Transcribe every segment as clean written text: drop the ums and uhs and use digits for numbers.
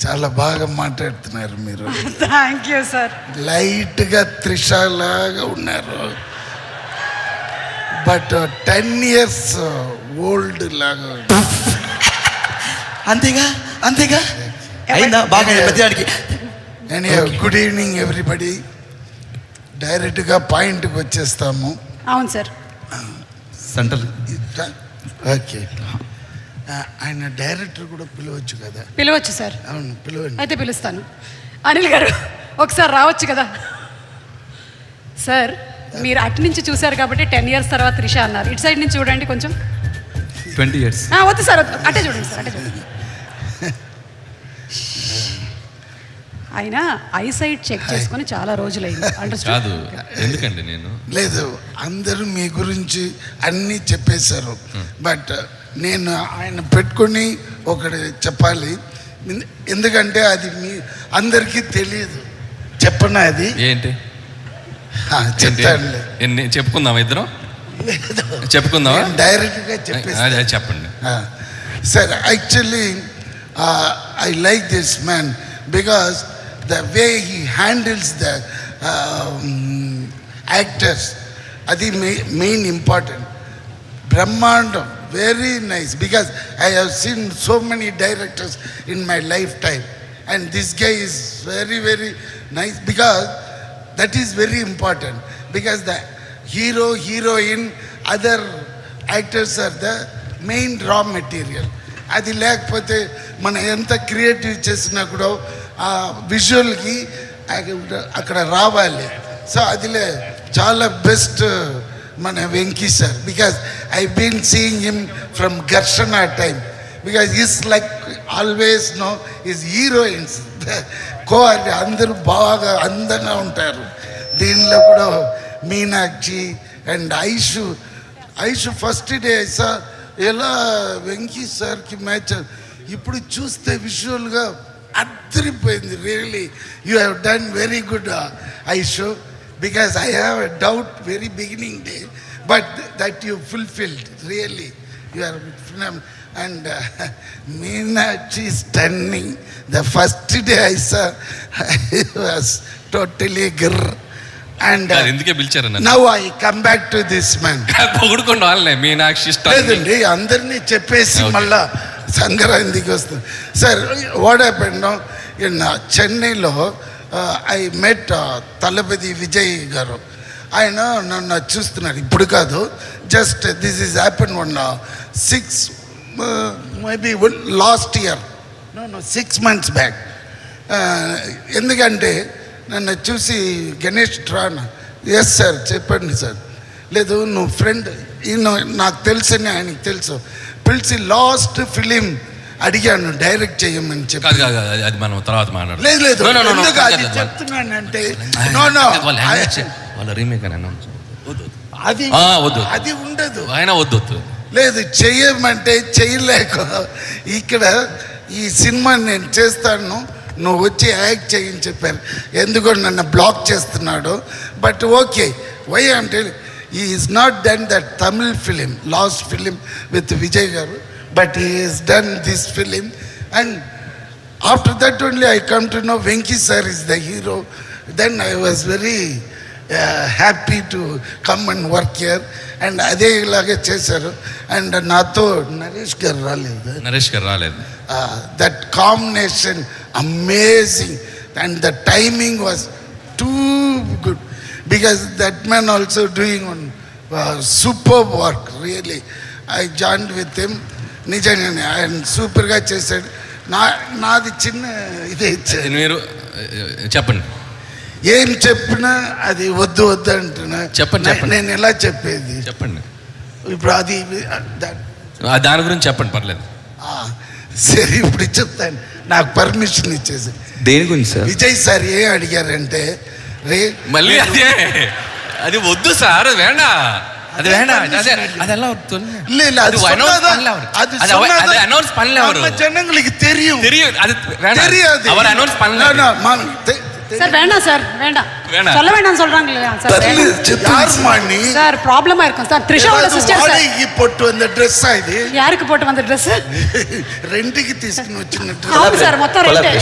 చాలా బాగా మాట్లాడుతున్నారు మీరు. Thank you sir. లైట్గా త్రిషలాగా ఉన్నారు, బట్ 10 years ఓల్డ్ లాగా. అంతేగా అంతేగా అయిందా బాగా ప్రతివాడికి. Good evening everybody. డైరెక్ట్గా పాయింట్కి వచ్చేస్తాము. అవును సార్. Centre okay. ఆయన డైరెక్టర్ కూడా పిలవచ్చు కదా? పిలవచ్చు సార్. అవును, పిలవండి. అయితే పిలుస్తాను. అనిల్ గారు ఒకసారి రావచ్చు కదా సార్? మీరు అటు నుంచి చూశారు కాబట్టి 10 years తర్వాత త్రిష అన్నారు. ఇటు సైడ్ నుంచి చూడండి కొంచెం. 20 years. వద్దు సార్, వద్దు, అటే చూడండి సార్, అటే చూడండి. ఆయన ఐసైట్ చెక్ చేసుకొని చాలా రోజులైంది. కాదు ఎందుకండి నేను లేదు, అందరూ మీ గురించి అన్నీ చెప్పేశారు, బట్ నేను ఆయన పెట్టుకొని ఒకటి చెప్పాలి. ఎందుకంటే అది మీ అందరికీ తెలియదు. చెప్పనా? అది ఏంటి చెప్తానులే. చెప్పుకుందాం, ఇద్దరం లేదు, చెప్పుకుందామా? డైరెక్ట్గా చెప్పేసి చెప్పండి sir. Actually I like this man because the way he handles the actors, adi main important. Brahmandam, very nice, because I have seen so many directors in my lifetime, and this guy is very very nice, because that is very important, because the hero, heroine, other actors are the main raw material. అది లేకపోతే మనం ఎంత creative చేసినా కూడా ఆ విజువల్కి అక్కడ రావాలి. So అదిలే చాలా బెస్ట్ మన Venky sir, because I been seeing him from Gharshana time, because is like always no is heroines అందరూ బాగా అందంగా ఉంటారు. దీనిలో కూడా Meenakshi and Aishu first day sir ఎలా వెంకీ సార్కి మ్యాచ్. ఇప్పుడు చూస్తే విజువల్గా అద్దరిపోయింది. Really you have done very good Aishu, because I have a doubt very beginning day, but that you fulfilled. Really you are and Meenakshi stunning. The first day I saw I was totally Gir. And ఎందుకే పిలిచారు? now I come back to this man. పొగుడుకోండి వాళ్ళనే, మీనాక్షి లేదండి, అందరినీ చెప్పేసి మళ్ళా సంక్రాంతికి వస్తుంది sir. What happened in చెన్నైలో ఐ మెట్ తలపతి విజయ్ గారు. ఆయన నన్ను చూస్తున్నారు, ఇప్పుడు కాదు, just this is happen 6 maybe last year, no 6 months back. ఎందుకంటే నన్ను చూసి గణేష్ రానా, ఎస్ సార్ చెప్పండి సార్. లేదు, నువ్వు ఫ్రెండ్, ఈయన నాకు తెలుసని ఆయనకి తెలుసు. పిలిచి లాస్ట్ ఫిలిం అడిగాను డైరెక్ట్ చేయమని చెప్పి. అది మనం తర్వాత మాట్లాడు. లేదు లేదు, ఎందుకు అది చెప్తున్నానంటే అది ఉండదు. ఆయన వద్దు లేదు, చెయ్యమంటే చెయ్యలేక ఇక్కడ ఈ సినిమా నేను చేస్తాను, నువ్వు వచ్చి యాక్ట్ చేయని చెప్పారు. ఎందుకో నన్ను బ్లాక్ చేస్తున్నాడు. బట్ ఓకే, వై అంటే ఈ is not done that Tamil film, last film with Vijay garu, but he is done this film. And after that only I come to know Venky sir is the hero. Then I was very happy to come and work here. And అదే ఇలాగే చేశారు. And నాతో నరేష్ గారు రాలేదు. That combination amazing, and the timing was too good, because that man also doing on superb work. Really, I joined with him. నిజంగానే ఆయన సూపర్గా చేశాడు. నాది చిన్న ఇదే మీరు చెప్పండి. ఏం చెప్పినా అది వద్దు అంటున్నా. చెప్పండి. నేను ఎలా చెప్పేది చెప్పండి. ఇప్పుడు అది దాని గురించి చెప్పండి, పర్లేదు. సరే, ఇప్పుడు చెప్తాను, నాకు పర్మిషన్ ఇచ్చేసి. దేని గురించి సార్? విజయ్ సార్ ఏం అడిగారంటే, మళ్ళీ అది వద్దు సార్, వేండా అది వేండా, అది ఎలా జనங்களுக்கு தெரியும். సార్ వేండా, సార్ వేండా. வேணாம். சொல்ல வேண்டாம்னு சொல்றாங்க இல்லையா சார்? பரவாயில்ல, చెప్పండి யாரும்மா நீ? சார் ப்ராப்ளமா இருக்கும் சார். த்ரிஷாவோட sister sir. வாடகைக்கு போட்டு வந்த ட்ரெஸ்ஸா இது? யாருக்கு போட்டு வந்த ட்ரெஸ்? రెంట్కి తీసుకుని వచ్చిన అవును సార్, మొత్తం రెంటే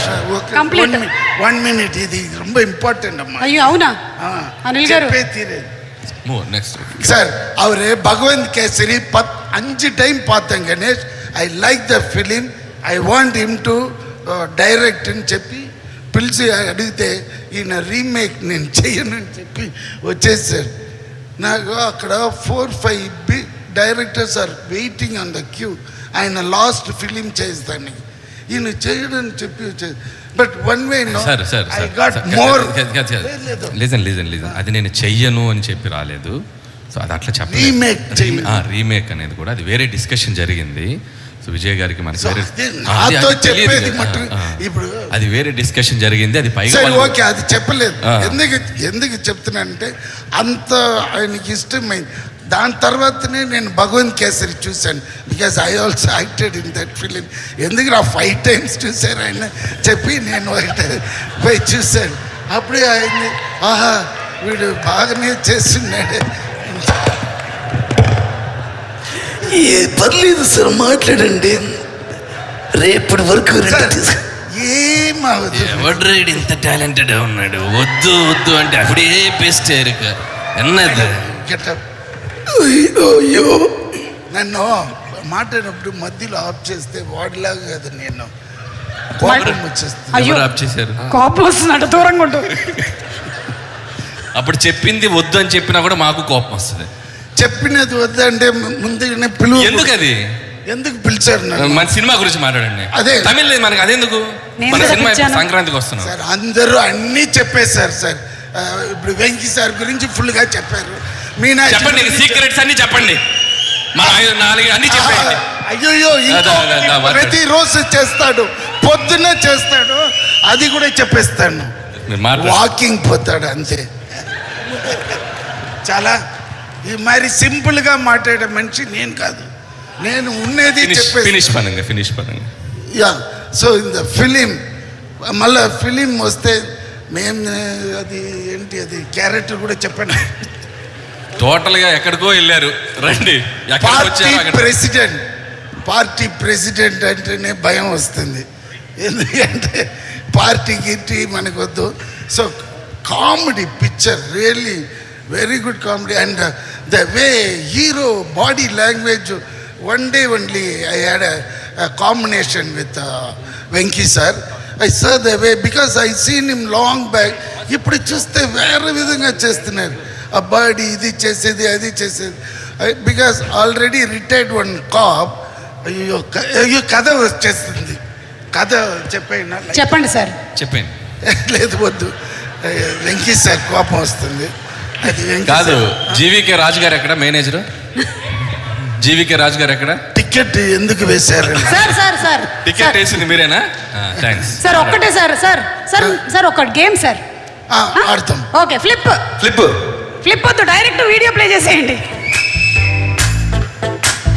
కంప్లీట్. వన్ మినిట్, ఇది ரொம்ப ఇంపార్టెంట్ అమ్మా. అయ్యో అవునా అనిల్ గారు? నెక్స్ట్ సార్ అవరే భగవంత్ కేసరి 5 టైం పాతాం Ganesh. I like the film, I want him to direct అని చెప్పి పిలిచి అడిగితే ఈయన రీమేక్ నేను చెయ్యను అని చెప్పి వచ్చేసారు. నాకు అక్కడ 4-5 directors are waiting on the queue. ఆయన లాస్ట్ ఫిలిం చేస్తానికి ఈయన చేయడని చెప్పి వచ్చేది. But one way no sir sir I got more. లీజన్ అది నేను చెయ్యను అని చెప్పి రాలేదు. సో అది అట్లా చెప్పలేదు. రీమేక్ అనేది కూడా అది వేరే డిస్కషన్ జరిగింది. సో విజయ్ గారికి మనకి వేరే నాతో చెప్పేది మటు ఇప్పుడు అది వేరే డిస్కషన్ జరిగింది. అది పైగా ఓకే, అది చెప్పలేదు. ఎందుకు చెప్తున్నానంటే అంత ఆయనకి ఇష్టమైంది. దాని తర్వాతనే నేను భగవంత్ కేసరి చూశాను. Because I also acted in that film. ఎందుకు 5 టైమ్స్ చూశారు ఆయన చెప్పి నేను పోయి చూశాను. అప్పుడే ఆయన ఆహా వీడు బాగానే చేస్తున్నాడు. పర్లేదు సార్, మాట్లాడండి. రేపటి వరకు ఎవడ్రా ఇంత టాలెంటెడ్ ఉన్నాడు. వద్దు వద్దు అంటే అప్పుడే బెస్ట్ ఎన్నది అయ్యో నన్ను మాట్లాడినప్పుడు మధ్యలో ఆఫ్ చేస్తే వాడిలాగా కదా నేను కోపం వచ్చేస్తుంది. అయ్యో ఆఫ్ చేశారు. కోపం వస్తుందంట, దూరంగా ఉంటూ. అప్పుడు చెప్పింది వద్దు అని చెప్పినా కూడా మాకు కోపం వస్తుంది. చెప్పినది వద్దంటే ముందుగానే పిలువ. ఎందుకు అది? ఎందుకు పిలిచారు నన్ను? మన సినిమా గురించి మాట్లాడండి. అదే తమిళ లేదు మనకి, అదెందుకు? మన సినిమా సంక్రాంతికి వస్తున్నాం సార్. అందరూ అన్నీ చెప్పేశారు సార్. ఇప్పుడు వెంకీ సార్ గురించి ఫుల్గా చెప్పారు. మీనా చెప్పండి, సీక్రెట్స్ అన్ని చెప్పండి. మన 4 అన్ని చెప్పండి. అయ్యో ప్రతిరోజు చేస్తాడు, పొద్దున్న చేస్తాడు, అది కూడా చెప్పేస్తాను. వాకింగ్ పోతాడు అంతే. చాలా మరి సింపుల్గా మాట్లాడే మనిషి నేను కాదు. నేను ఉన్నది ఫినిష్ పనంగా yeah. So in the film మళ్ళీ ఫిలిం వస్తే మేము అది ఏంటి అది క్యారెక్టర్ కూడా చెప్పండి. టోటల్గా ఎక్కడికో వెళ్ళారు. రండి. పార్టీ ప్రెసిడెంట్ అంటేనే భయం వస్తుంది. ఎందుకంటే పార్టీకి మనకు వద్దు. So comedy picture really very good comedy. And the way hero body language one day only I had a combination with Venki sir. I saw the way because I seen him long back. ఇప్పుడు చూస్తే వేరే విధంగా చేస్తున్నారు. ఆ body ఇది చేసేది అది చేసేది. Because already retired one cop. అయ్యో కథ వచ్చేస్తుంది. కథ చెప్పండి సార్. చెప్పండి. లేదు వద్దు, వెంకీ సార్ కోపం వస్తుంది. అది కాదు. జీవీకే రాజు గారు ఎక్కడ మేనేజర్? జీవీకే రాజు గారు ఎక్కడ? టికెట్ ఎందుకు వేశారు? సార్ టికెట్ వేసింది మీరేనా? Thanks sir. ఒక్కటే సార్ ఒక గేమ్ సార్ ఆడతాం. ఓకే. ఫ్లిప్ వద్దు, డైరెక్ట్ వీడియో ప్లే చేసేయండి.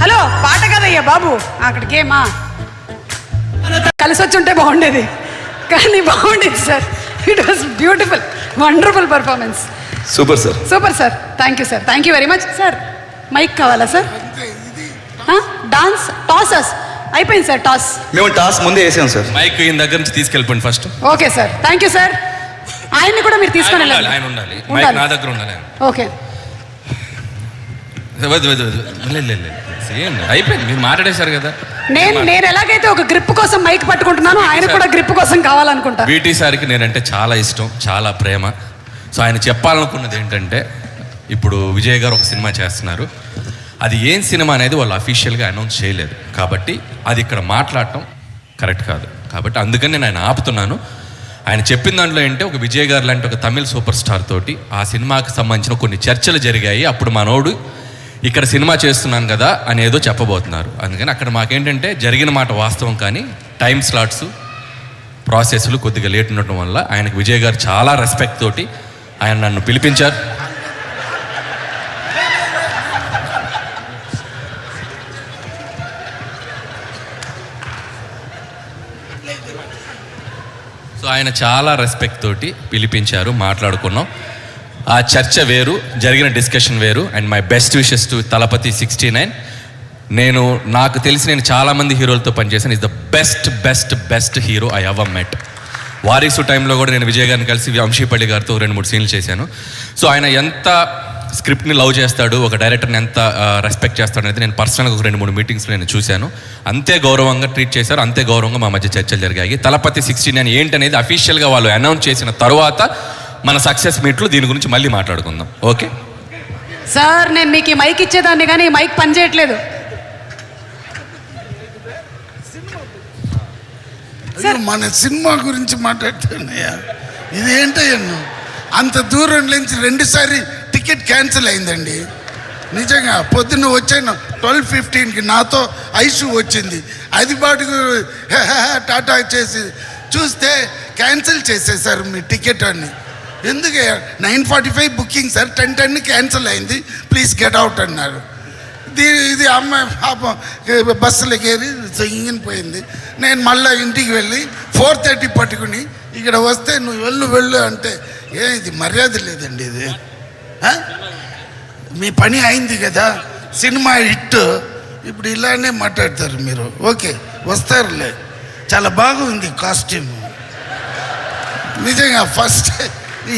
హలో, పాట కదయ్యా బాబు, అక్కడ గేమా కలిసి వచ్చి ఉంటే బాగుండేది, కానీ బాగుండేది sir. It was beautiful, wonderful performance. Super sir. Thank you very much sir. Mic కావాలా సార్? డాన్స్ టాసెస్ అయిపోయింది సార్. మేము టాస్ ముందే వేసాం సార్. మైక్ ఈయన దగ్గర నుంచి తీసుకెళ్ళిపోండి first. Okay sir, thank you sir. ఆయన్ని కూడా మీరు తీసుకొని వెళ్ళాలి. ఆయన ఉండాలి. మైక్ నా దగ్గర ఉండాలి. ఓకే. అయిపోయింది, మీరు మాట్లాడేశారు కదా. నేను ఎలాగైతే ఒక గ్రిప్ కోసం మైక్ పట్టుకుంటున్నాను, ఆయన కూడా గ్రిప్ కోసం కావాలనుకుంటా. వీటీ సార్కి నేనంటే చాలా ఇష్టం, చాలా ప్రేమ. సో ఆయన చెప్పాలనుకున్నది ఏంటంటే, ఇప్పుడు విజయ్ గారు ఒక సినిమా చేస్తున్నారు. అది ఏం సినిమా అనేది వాళ్ళు అఫీషియల్గా అనౌన్స్ చేయలేదు, కాబట్టి అది ఇక్కడ మాట్లాడటం కరెక్ట్ కాదు. కాబట్టి అందుకని నేను ఆయన ఆపుతున్నాను. ఆయన చెప్పిన దాంట్లో ఏంటంటే, ఒక విజయ్ గారు లాంటి ఒక తమిళ సూపర్ స్టార్ తోటి ఆ సినిమాకి సంబంధించిన కొన్ని చర్చలు జరిగాయి. అప్పుడు మనోడు ఇక్కడ సినిమా చేస్తున్నాను కదా అనేదో చెప్పబోతున్నారు. అందుకని అక్కడ మాకేంటంటే జరిగిన మాట వాస్తవం, కానీ టైం స్లాట్స్ ప్రాసెస్లు కొద్దిగా లేట్ ఉండటం వల్ల ఆయనకు విజయ్ గారు చాలా రెస్పెక్ట్ తోటి ఆయన నన్ను పిలిపించారు. సో ఆయన చాలా రెస్పెక్ట్ తోటి పిలిపించారు, మాట్లాడుకున్నాం. ఆ చర్చ వేరు, జరిగిన డిస్కషన్ వేరు. And my best wishes to Thalapathy 69. నాకు తెలిసి నేను చాలామంది హీరోలతో పనిచేశాను. Is the best hero I ever met. Varisu టైంలో కూడా నేను విజయ్ గారిని కలిసి వంశీపల్లి గారితో 2-3 సీన్లు చేశాను. సో ఆయన ఎంత స్క్రిప్ట్ని లవ్ చేస్తాడు, ఒక డైరెక్టర్ని ఎంత రెస్పెక్ట్ చేస్తాడు అనేది నేను పర్సనల్గా ఒక 2-3 మీటింగ్స్లో నేను చూశాను. అంతే గౌరవంగా ట్రీట్ చేశారు, అంతే గౌరవంగా మా మధ్య చర్చలు జరిగాయి. తలపతి 69 ఏంటనేది అఫీషియల్గా వాళ్ళు అనౌన్స్ చేసిన తర్వాత మన సక్సెస్ మీట్లు దీని గురించి మళ్ళీ మాట్లాడుకుందాం. ఓకే సార్, నేను మీకు ఈ మైక్ ఇచ్చేదాన్ని కానీ ఈ మైక్ పని చేయట్లేదు. అయ్యో, మన సినిమా గురించి మాట్లాడుతున్నాయా? ఇదేంటయ్యా, అంత దూరం నుంచి 2సారి టికెట్ క్యాన్సిల్ అయిందండి. నిజంగా పొద్దున్న వచ్చాను 12:15కి, నాతో ఐషు వచ్చింది. అది బాటుకు టాటా చేసి చూస్తే క్యాన్సిల్ చేసేసారు మీ టికెట్ అని. ఎందుకు 9:45 బుకింగ్ సార్, 10:10 క్యాన్సిల్ అయింది, ప్లీజ్ గెట్ అవుట్ అన్నారు. ఇది అమ్మాయి పాపం బస్సులోకి ఏరి పోయింది. నేను మళ్ళీ ఇంటికి వెళ్ళి 4:30 పట్టుకుని ఇక్కడ వస్తే నువ్వు వెళ్ళు అంటే, ఇది మర్యాద లేదండి ఇది. మీ పని అయింది కదా, సినిమా హిట్, ఇప్పుడు ఇలానే మాట్లాడతారు మీరు. ఓకే, వస్తారులే. చాలా బాగుంది కాస్ట్యూమ్ నిజంగా. ఫస్ట్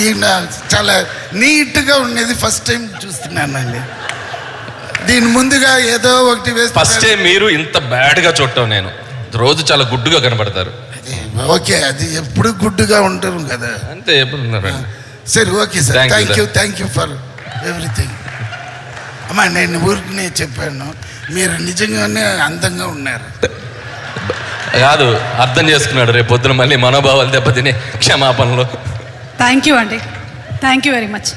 ఈయన చాలా నీట్గా ఉండేది ఫస్ట్ టైం చూస్తున్నానండి. దీని ముందుగా ఏదో ఒకటి వేస్తే ఫస్ట్ టైం మీరు ఇంత బ్యాడ్గా చూడటం, నేను రోజు చాలా గుడ్డుగా కనబడతారు. ఓకే, అది ఎప్పుడు గుడ్డుగా ఉంటారు కదా, అంతే ఎప్పుడు ఉన్నారండి. సరే okay sir, Thank you, thank you for everything. అమ్మా, నేను ఊరికనే చెప్పాను, మీరు నిజంగానే అందంగా ఉన్నారు. కాదు, అర్థం చేసుకున్నాడు. రేపు పొద్దున మళ్ళీ మనోభావాలు దెబ్బతిని క్షమాపణలు. థ్యాంక్ యూ అండి, థ్యాంక్ యూ వెరీ మచ్.